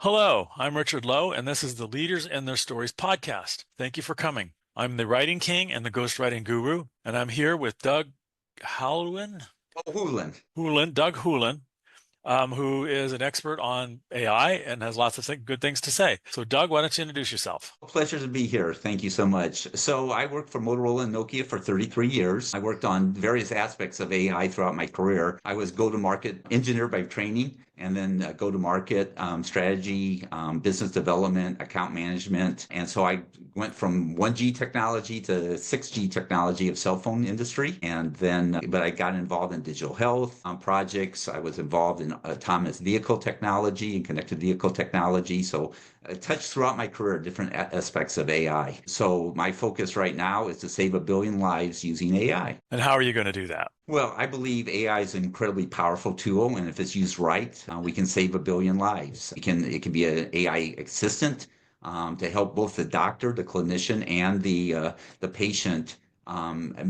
Hello, I'm Richard Lowe, and this is the Leaders and Their Stories podcast. Thank you for coming. I'm the writing king and the ghostwriting guru, and I'm here with Doug Hohulin, Hohulin. Doug Hohulin, who is an expert on AI and has lots of good things to say. So, Doug, why don't you introduce yourself? Pleasure to be here. Thank you so much. So I worked for Motorola and Nokia for 33 years. I worked on various aspects of AI throughout my career. I was go-to-market engineer by training, and then go-to-market strategy, business development, account management. And so I went from 1G technology to 6G technology of cell phone industry. And then, but I got involved in digital health projects. I was involved in autonomous vehicle technology and connected vehicle technology. So I touched throughout my career different aspects of AI. So my focus right now is to save a billion lives using AI. And how are you going to do that? Well, I believe AI is an incredibly powerful tool, and if it's used right, we can save a billion lives. It can be an AI assistant to help both the doctor, the clinician, and the patient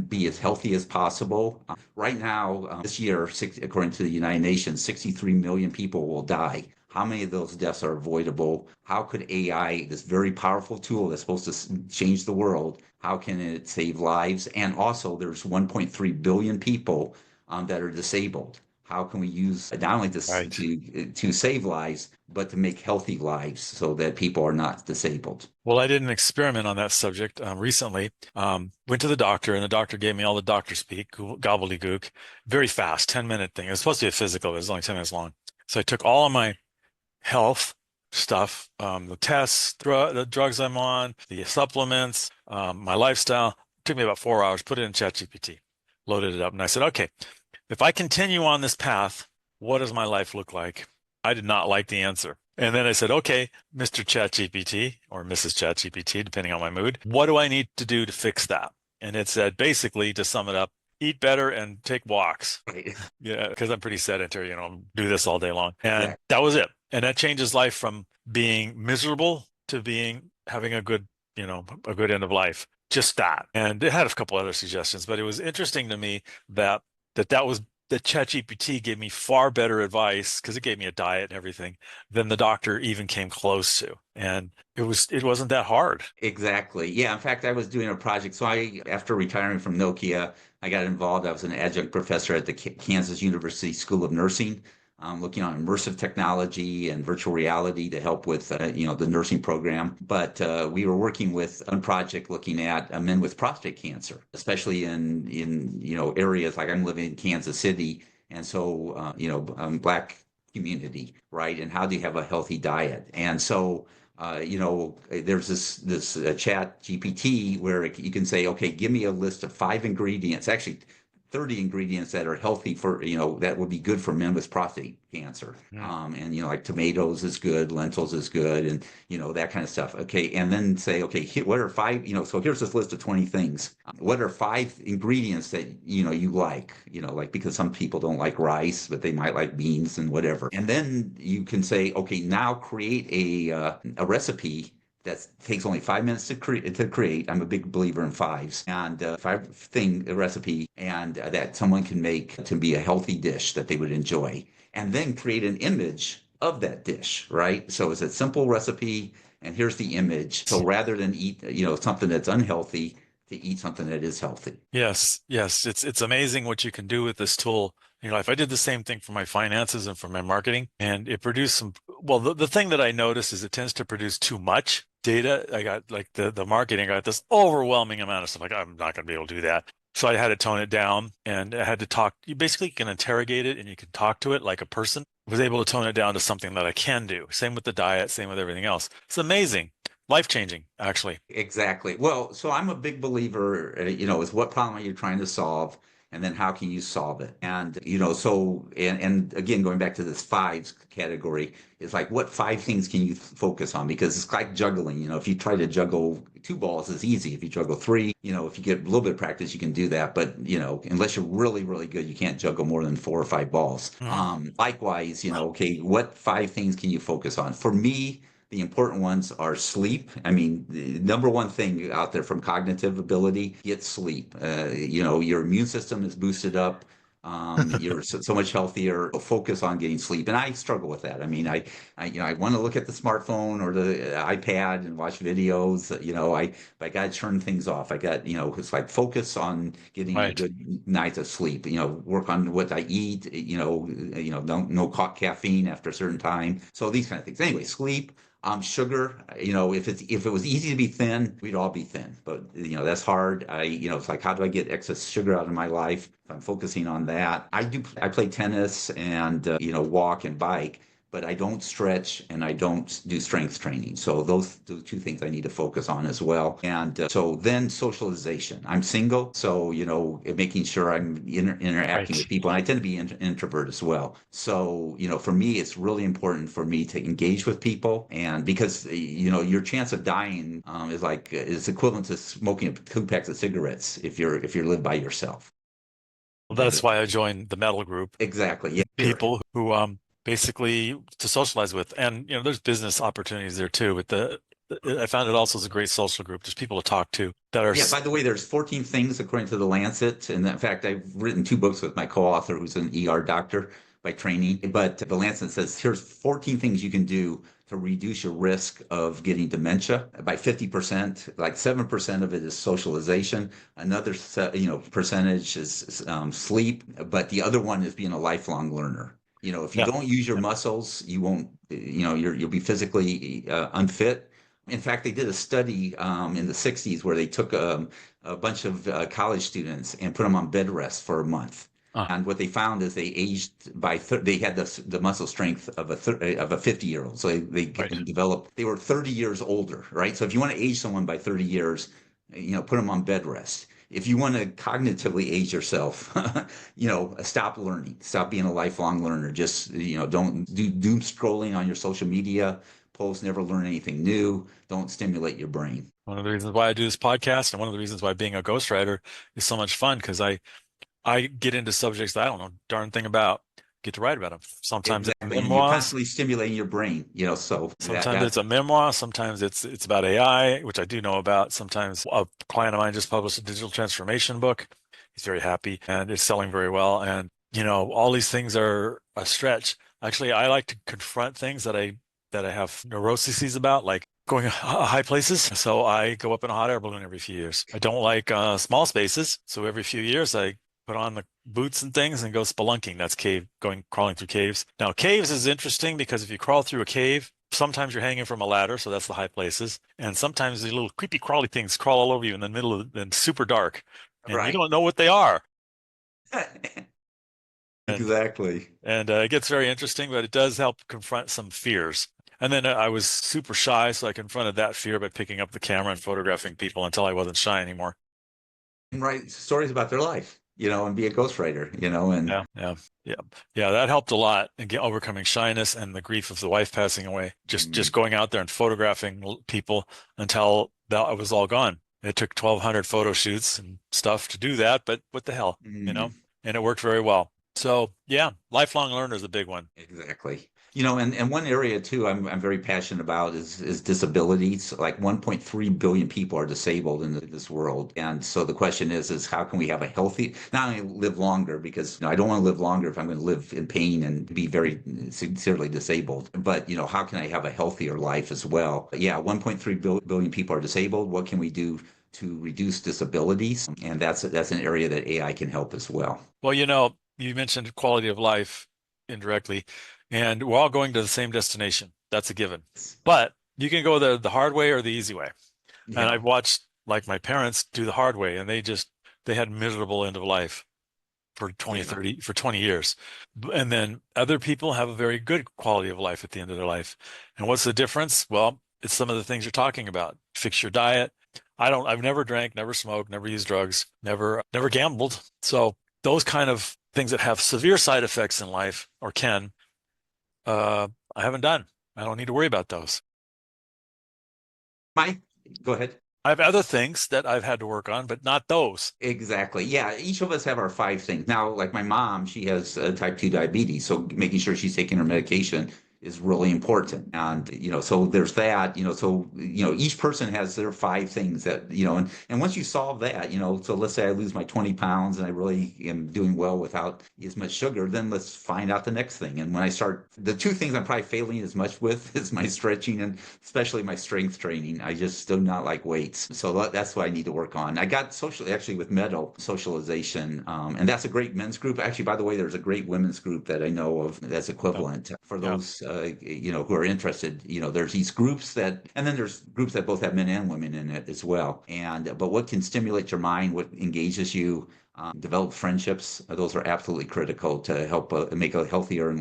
be as healthy as possible. Right now, this year, according to the United Nations, 63 million people will die. How many of those deaths are avoidable? How could AI, this very powerful tool that's supposed to change the world, how can it save lives? And also, there's 1.3 billion people that are disabled. How can we use not only Right. to save lives, but to make healthy lives so that people are not disabled? Well, I did an experiment on that subject recently. Went to the doctor, and the doctor gave me all the doctor speak, gobbledygook, very fast, 10-minute thing. It was supposed to be a physical, it was only 10 minutes long. So I took all of my health stuff, the tests, the drugs I'm on, the supplements, my lifestyle. It took me about 4 hours, put it in ChatGPT, loaded it up, and I said, okay, if I continue on this path, what does my life look like? I did not like the answer. And then I said, okay, Mr. ChatGPT or Mrs. ChatGPT, depending on my mood, what do I need to do to fix that? And it said, basically, to sum it up, eat better and take walks. Right. Yeah, because I'm pretty sedentary, do this all day long. And Exactly. that was it. And that changes life from being miserable to being having a good end of life. Just that. And it had a couple other suggestions, but it was interesting to me that that was that ChatGPT gave me far better advice because it gave me a diet and everything than the doctor even came close to. And it wasn't that hard. Exactly. Yeah. In fact, I was doing a project. So after retiring from Nokia, I got involved. I was an adjunct professor at the Kansas University School of Nursing, looking on immersive technology and virtual reality to help with, the nursing program. But we were working with a project looking at men with prostate cancer, especially in areas like I'm living in Kansas City, and so Black community, right? And how do you have a healthy diet? And so there's this chat GPT where you can say, okay, give me a list of 5 ingredients, actually 30 ingredients that are healthy for, that would be good for men with prostate cancer. Mm. And, like tomatoes is good, lentils is good, and, that kind of stuff. Okay. And then say, okay, what are five, so here's this list of 20 things. What are 5 ingredients that, you like, because some people don't like rice, but they might like beans and whatever. And then you can say, okay, now create a recipe that takes only 5 minutes to create. I'm a big believer in fives, and five thing recipe, and that someone can make to be a healthy dish that they would enjoy, and then create an image of that dish. Right. So it's a simple recipe, and here's the image. So rather than eat, something that's unhealthy, to eat something that is healthy. Yes, yes. It's amazing what you can do with this tool. If I did the same thing for my finances and for my marketing, and it produced well, the thing that I noticed is it tends to produce too much data. I got like the marketing, I got this overwhelming amount of stuff. Like, I'm not going to be able to do that. So I had to tone it down and I had to talk. You basically can interrogate it and you can talk to it like a person. I was able to tone it down to something that I can do. Same with the diet, same with everything else. It's amazing, life-changing, actually. Exactly. Well, so I'm a big believer, is what problem are you trying to solve? And then how can you solve it? And, and again, going back to this fives category, it's like, what 5 things can you focus on? Because it's like juggling. If you try to juggle 2 balls, it's easy. If you juggle three, if you get a little bit of practice, you can do that. But, unless you're really, really good, you can't juggle more than 4 or 5 balls. Mhm. Likewise, okay, what 5 things can you focus on? For me, the important ones are sleep. I mean, the number one thing out there from cognitive ability, get sleep. Your immune system is boosted up. You're so much healthier. Focus on getting sleep, and I struggle with that. I mean, I want to look at the smartphone or the iPad and watch videos. I got to turn things off. It's like focus on getting a Right. good night of sleep. Work on what I eat. Don't no caffeine after a certain time. So these kind of things. Anyway, sleep. Sugar, if it was easy to be thin, we'd all be thin. But that's hard. It's like, how do I get excess sugar out of my life? I'm focusing on that. I play tennis and walk and bike, but I don't stretch and I don't do strength training. So those two things I need to focus on as well. And so then socialization. I'm single, so making sure I'm interacting with Right. people, and I tend to be introvert as well. So for me, it's really important for me to engage with people, and because your chance of dying is equivalent to smoking 2 packs of cigarettes if you live by yourself. Well, that's why I joined the metal group, Exactly. Yeah. Here. people who basically to socialize with. And there's business opportunities there too. But I found it also is a great social group. There's people to talk to that are Yeah, by the way, there's 14 things according to the Lancet. And in fact, I've written 2 books with my co-author, who's an ER doctor by training. But the Lancet says here's 14 things you can do to reduce your risk of getting dementia by 50%. Like 7% of it is socialization. Another percentage is sleep. But the other one is being a lifelong learner. If you yeah, don't use your yeah. muscles, you won't, you'll be physically unfit. In fact, they did a study in the 60s where they took a bunch of college students and put them on bed rest for a month. Uh, And what they found is they aged they had the muscle strength of a 50-year-old. So right. they were 30 years older, right? So if you want to age someone by 30 years, put them on bed rest. If you want to cognitively age yourself, stop learning, stop being a lifelong learner. Just, don't do doom scrolling on your social media posts, never learn anything new. Don't stimulate your brain. One of the reasons why I do this podcast and one of the reasons why being a ghostwriter is so much fun because I get into subjects that I don't know darn thing about, get to write about them. Sometimes it's Exactly. You're memoirs, constantly stimulating your brain, so sometimes it's a memoir, sometimes it's about AI, which I do know about. Sometimes a client of mine just published a digital transformation book. He's very happy and it's selling very well. And all these things are a stretch. Actually, I like to confront things that I have neuroses about, like going high places. So I go up in a hot air balloon every few years. I don't like small spaces. So every few years I put on the boots and things and go spelunking. That's crawling through caves. Now, caves is interesting because if you crawl through a cave, sometimes you're hanging from a ladder, so that's the high places. And sometimes these little creepy crawly things crawl all over you in the middle of and super dark. And you right. don't know what they are. And Exactly. it gets very interesting, but it does help confront some fears. And then I was super shy, so I confronted that fear by picking up the camera and photographing people until I wasn't shy anymore. And write stories about their life, and be a ghostwriter, and Yeah, yeah, yeah, yeah. That helped a lot in overcoming shyness and the grief of the wife passing away. Just mm, going out there and photographing people until that was all gone. It took 1,200 photo shoots and stuff to do that, but what the hell, mm, And it worked very well. So yeah, lifelong learner is a big one. exactly. And one area too I'm very passionate about is disabilities. Like 1.3 billion people are disabled in this world. And so the question is how can we have a healthy, not only live longer, because I don't want to live longer if I'm going to live in pain and be very sincerely disabled, but how can I have a healthier life as well? Yeah, 1.3 billion people are disabled. What can we do to reduce disabilities? And that's an area that AI can help as well. Well, you mentioned quality of life indirectly, and we're all going to the same destination. That's a given. But you can go the hard way or the easy way. And Yeah. I've watched like my parents do the hard way, and they had miserable end of life for 20, Yeah. 30, for 20 years. And then other people have a very good quality of life at the end of their life. And what's the difference? Well, it's some of the things you're talking about. Fix your diet. I've never drank, never smoked, never used drugs, never gambled. So those kind of things that have severe side effects in life or can, uh, I haven't done. I don't need to worry about those. Mike, go ahead. I have other things that I've had to work on, but not those. Exactly. Yeah. Each of us have our 5 things. Now, like my mom, she has type 2 diabetes. So making sure she's taking her medication is really important. And, so there's that, so, each person has their five things that, and once you solve that, so let's say I lose my 20 pounds and I really am doing well without as much sugar, then let's find out the next thing. And when I start, the two things I'm probably failing as much with is my stretching and especially my strength training. I just do not like weights. So that's what I need to work on. I got social, actually with Meadow socialization. And that's a great men's group. Actually, by the way, there's a great women's group that I know of that's Yeah. equivalent for Yeah. those, who are interested. There's these groups and then there's groups that both have men and women in it as well. But what can stimulate your mind, what engages you, develop friendships, those are absolutely critical to help make a healthier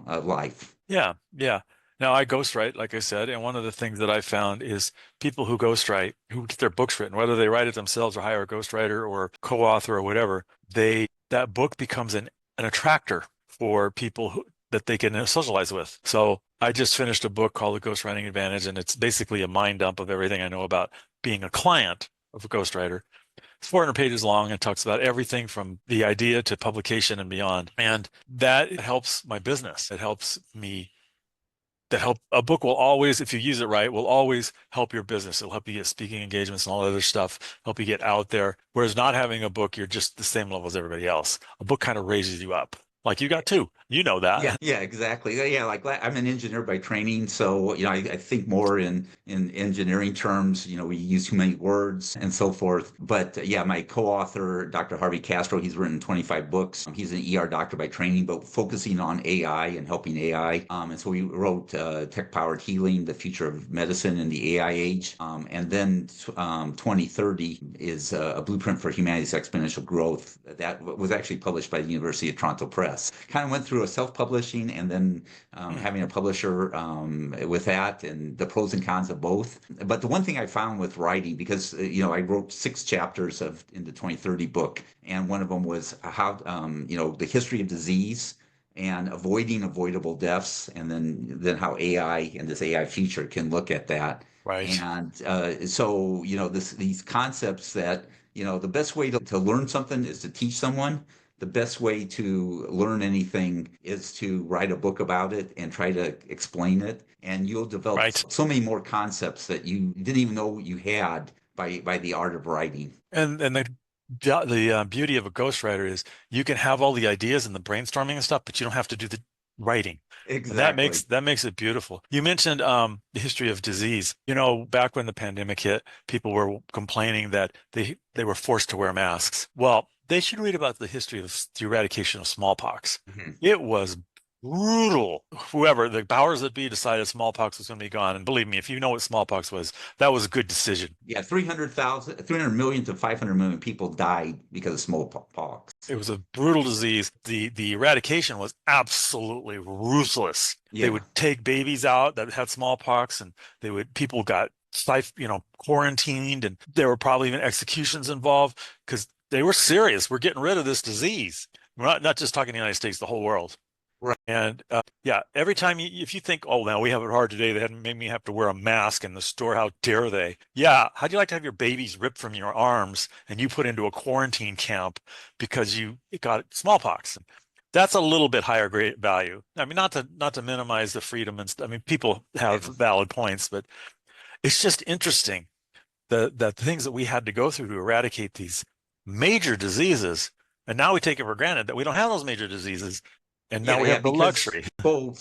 life. Yeah. Yeah. Now I ghostwrite, like I said, and one of the things that I found is people who ghostwrite, who get their books written, whether they write it themselves or hire a ghostwriter or co-author or whatever, that book becomes an attractor for people that they can socialize with. So I just finished a book called The Ghostwriting Advantage, and it's basically a mind dump of everything I know about being a client of a ghostwriter. It's 400 pages long and talks about everything from the idea to publication and beyond. And that helps my business. It helps me a book will always, if you use it right, will always help your business. It'll help you get speaking engagements and all that other stuff, help you get out there. Whereas not having a book, you're just the same level as everybody else. A book kind of raises you up. Like you got two. You know Yeah, that. yeah, exactly. Yeah, like I'm an engineer by training, so I think more in engineering terms. We use too many words and so forth. But yeah, my co-author, Dr. Harvey Castro, he's written 25 books. He's an ER doctor by training, but focusing on AI and helping AI. And so we wrote Tech-Powered Healing: The Future of Medicine in the AI Age. And then 2030 is a blueprint for humanity's exponential growth. That was actually published by the University of Toronto Press. Kind of went through a self-publishing and then having a publisher with that, and the pros and cons of both. But the one thing I found with writing, because I wrote 6 chapters in the 2030 book, and one of them was how the history of disease and avoiding avoidable deaths, and then how AI and this AI future can look at that. Right. And so these concepts that the best way to learn something is to teach someone. The best way to learn anything is to write a book about it and try to explain it. And you'll develop Right. so many more concepts that you didn't even know you had by the art of writing. And the beauty of a ghostwriter is you can have all the ideas and the brainstorming and stuff, but you don't have to do the writing. And Exactly. that makes it beautiful. You mentioned the history of disease. Back when the pandemic hit, people were complaining that they were forced to wear masks. Well, they should read about the history of the eradication of smallpox. Mhm. It was brutal. Whoever the powers that be decided smallpox was going to be gone. And believe me, if you know what smallpox was, that was a good decision. Yeah, 300 million to 500 million people died because of smallpox. It was a brutal disease. The eradication was absolutely ruthless. They Yeah. would take babies out that had smallpox, and people got quarantined, and there were probably even executions involved because they were serious. We're getting rid of this disease. We're not just talking the United States, the whole world. Right. And yeah, every time if you think, oh, now we have it hard today, they hadn't made me have to wear a mask in the store. How dare they? Yeah, how'd you like to have your babies ripped from your arms and you put into a quarantine camp because you got smallpox? That's a little bit higher grade value. I mean, not to minimize the freedom and I mean, people have Yeah. valid points, but it's just interesting the things that we had to go through to eradicate these major diseases, and now we take it for granted that we don't have those major diseases. And now Yeah, we yeah, have the because luxury. people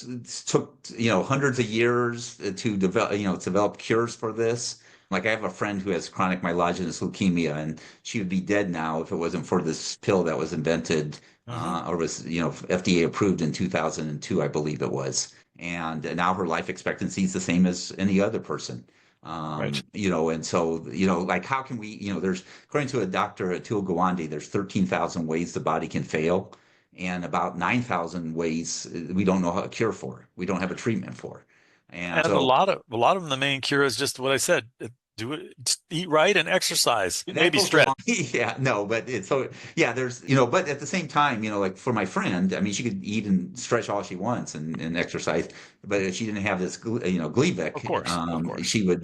took, hundreds of years to develop cures for this. Like I have a friend who has chronic myelogenous leukemia, and she would be dead now if it wasn't for this pill that was invented Hmm. or was, FDA approved in 2002, I believe it was. And now her life expectancy is the same as any other person. Right. And so, like how can we, there's, according to a doctor, Atul Gawande, there's 13,000 ways the body can fail and about 9,000 ways we don't know how to cure for. We don't have a treatment for. And And so a lot of them, the main cure is just what I said. Do it, eat right and exercise. that Maybe goes stretch. along. Yeah, no, but it's so, yeah, there's, but at the same time, like for my friend, I mean, she could eat and stretch all she wants and exercise, but if she didn't have this, Of Gleevec, course, of course. she would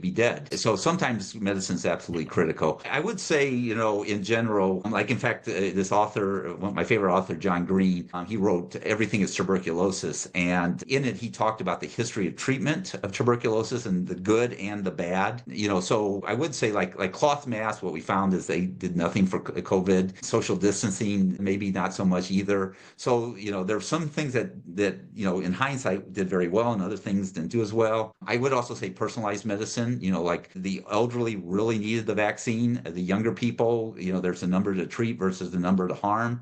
be dead. So sometimes medicine is absolutely critical. I would say, in general, like in fact, this author, one of my favorite author, John Green, he wrote Everything is Tuberculosis. And in it, he talked about the history of treatment of tuberculosis and the good and the bad. So I would say like cloth masks, what we found is they did nothing for COVID. Social distancing, maybe not so much either. So, there's some things that, in hindsight did very well and other things didn't do as well. I would also say personalized medicine, like the elderly really needed the vaccine. The younger people, there's a number to treat versus the number to harm.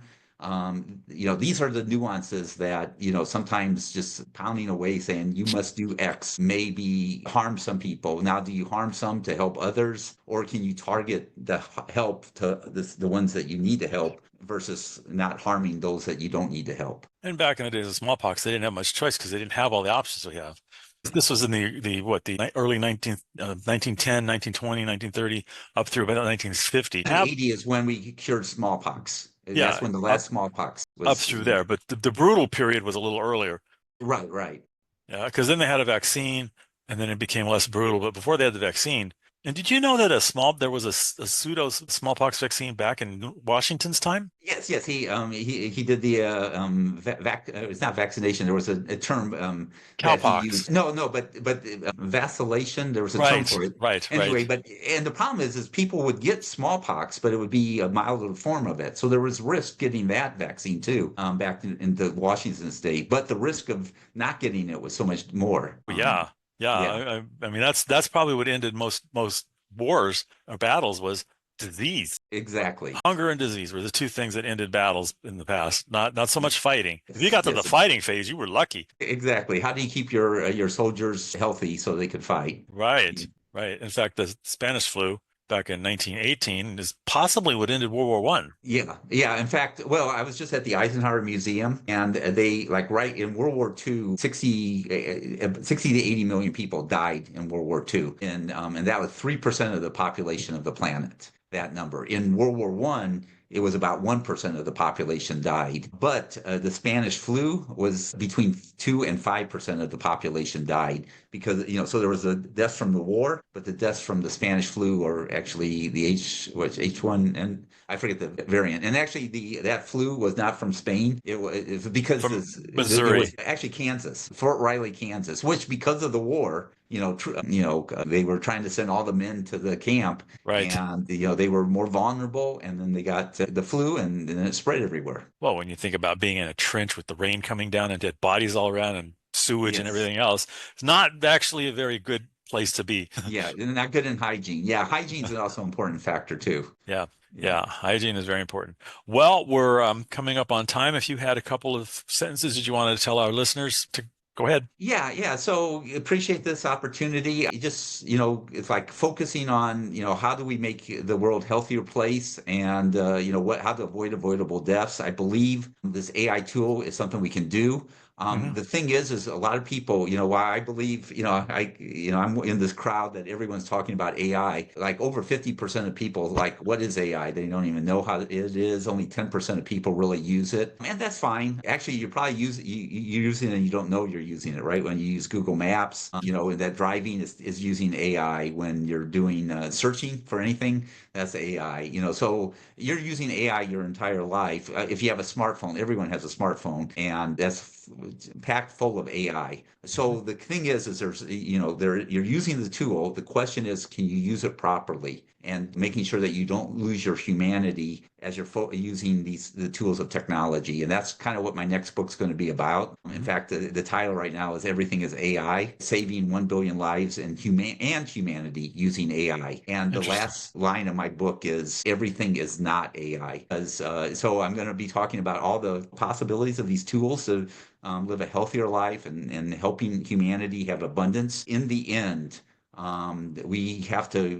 These are the nuances that, sometimes just pounding away saying you must do X maybe harm some people. Now, do you harm some to help others, or can you target the help to the ones that you need to help versus not harming those that you don't need to help? And back in the days of smallpox, they didn't have much choice because they didn't have all the options we have. This was in the early 19th, 1910, 1920, 1930, up through about 1950. Have 1980 is when we cured smallpox. Yeah, That's when the up last smallpox up was. through there, but the brutal period was a little earlier. Right, right. Yeah, because then they had a vaccine, and then it became less brutal. But before they had the vaccine, and did you know that there was a pseudo smallpox vaccine back in Washington's time? Yes, yes. He did the it's not vaccination. There was a term that he Cowpox. used. No, no, but vacillation. There was a term Right, for it. right, Anyway, right. and the problem is people would get smallpox, but it would be a milder form of it. So there was risk getting that vaccine too, back in the Washington state. But the risk of not getting it was so much more. Yeah, yeah. Yeah, I mean, that's probably what ended most wars or battles was disease. exactly. Hunger and disease were the two things that ended battles in the past. Not so much fighting. If you Yes, got to the yes, fighting phase, you were lucky. exactly. How do you keep your soldiers healthy so they could fight? Right, right. In fact, the Spanish flu back in 1918 is possibly what ended World War One. Yeah, yeah. In fact, well, I was just at the Eisenhower Museum, and they like right in World War II, 60 to 80 million people died in World War II, and that was 3% of the population of the planet. That number in World War One, it was about 1% of the population died. But the Spanish flu was between 2 and 5% of the population died because, so there was the deaths from the war, but the deaths from the Spanish flu or actually the H1, and I forget the variant. And actually, that flu was not from Spain. It was because From it was Missouri. actually Kansas, Fort Riley, Kansas, which because of the war, they were trying to send all the men to the camp, Right. and they were more vulnerable, and then they got the flu, and then it spread everywhere. Well, when you think about being in a trench with the rain coming down and dead bodies all around and sewage and Yes. everything else, it's not actually a very good place to be. Yeah, and not good in hygiene. Yeah, hygiene is also an important factor too. Yeah. Yeah. Yeah. Hygiene is very important. Well, we're coming up on time. If you had a couple of sentences that you wanted to tell our listeners to go ahead. Yeah, yeah. So appreciate this opportunity. Just, it's like focusing on, how do we make the world healthier place and, how to avoid avoidable deaths. I believe this AI tool is something we can do. Hmm. The thing is a lot of people, why I believe, I'm in this crowd that everyone's talking about AI. Like over 50% of people, like, what is AI? They don't even know how it is. Only 10% of people really use it. And that's fine. Actually, you probably you're using it and you don't know you're using it, right? When you use Google Maps, that driving is using AI. When you're doing searching for anything, that's AI. So you're using AI your entire life. If you have a smartphone, everyone has a smartphone, and that's packed full of AI. Hmm. So the thing is there's, you're using the tool. The question is, can you use it properly? And making sure that you don't lose your humanity as you're using the tools of technology. And that's kind of what my next book's going to be about. In Hmm. fact, the title right now is Everything is AI, Saving 1 Billion Lives and Humanity Using AI. And the Interesting. last line of my book is Everything is not AI. So I'm going to be talking about all the possibilities of these tools to live a healthier life and helping humanity have abundance. In the end,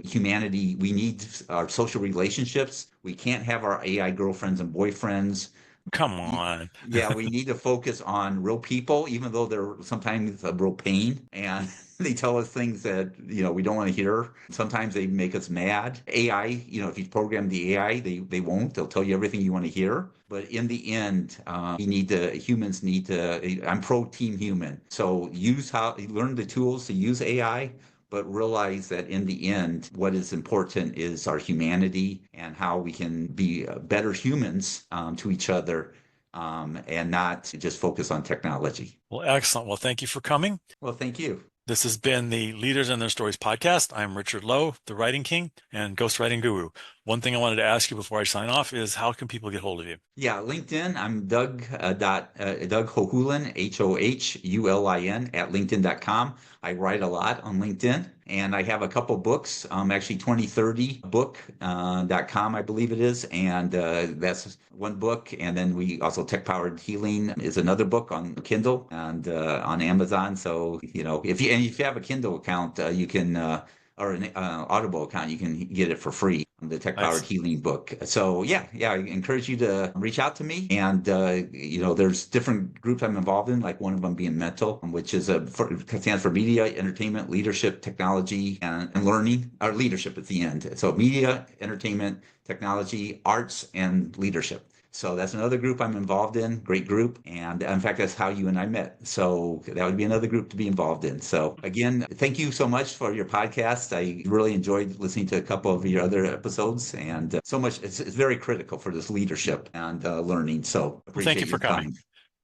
humanity, we need our social relationships. We can't have our AI girlfriends and boyfriends. Come on. Yeah, we need to focus on real people, even though they're sometimes a real pain and they tell us things that, we don't want to hear. Sometimes they make us mad. AI, if you program the AI, they won't. They'll tell you everything you want to hear. But in the end, humans need to, I'm pro team human. So learn the tools to use AI, but realize that in the end, what is important is our humanity and how we can be better humans to each other, and not just focus on technology. Well, excellent. Well, thank you for coming. Well, thank you. This has been the Leaders and Their Stories podcast. I'm Richard Lowe, the writing king and ghostwriting guru. One thing I wanted to ask you before I sign off is how can people get hold of you? Yeah, LinkedIn. I'm Doug Hohulin, Hohulin at LinkedIn.com. I write a lot on LinkedIn, and I have a couple books. Actually, 2030book.com, I believe it is, and that's one book. And then we also Tech Powered Healing is another book on Kindle and on Amazon. So if you have a Kindle account, you can. Or an Audible account, you can get it for free, the Tech Powered Nice. Healing book. So yeah, I encourage you to reach out to me. And there's different groups I'm involved in, like one of them being Mental, which stands for Media, Entertainment, Leadership, Technology, and Learning, or leadership at the end. So media, entertainment, technology, arts, and leadership. So that's another group I'm involved in. Great group. And in fact, that's how you and I met. So that would be another group to be involved in. So again, thank you so much for your podcast. I really enjoyed listening to a couple of your other episodes, and so much. It's very critical for this leadership and learning. So Well, thank you appreciate for your coming. time.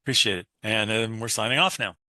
Appreciate it. And we're signing off now.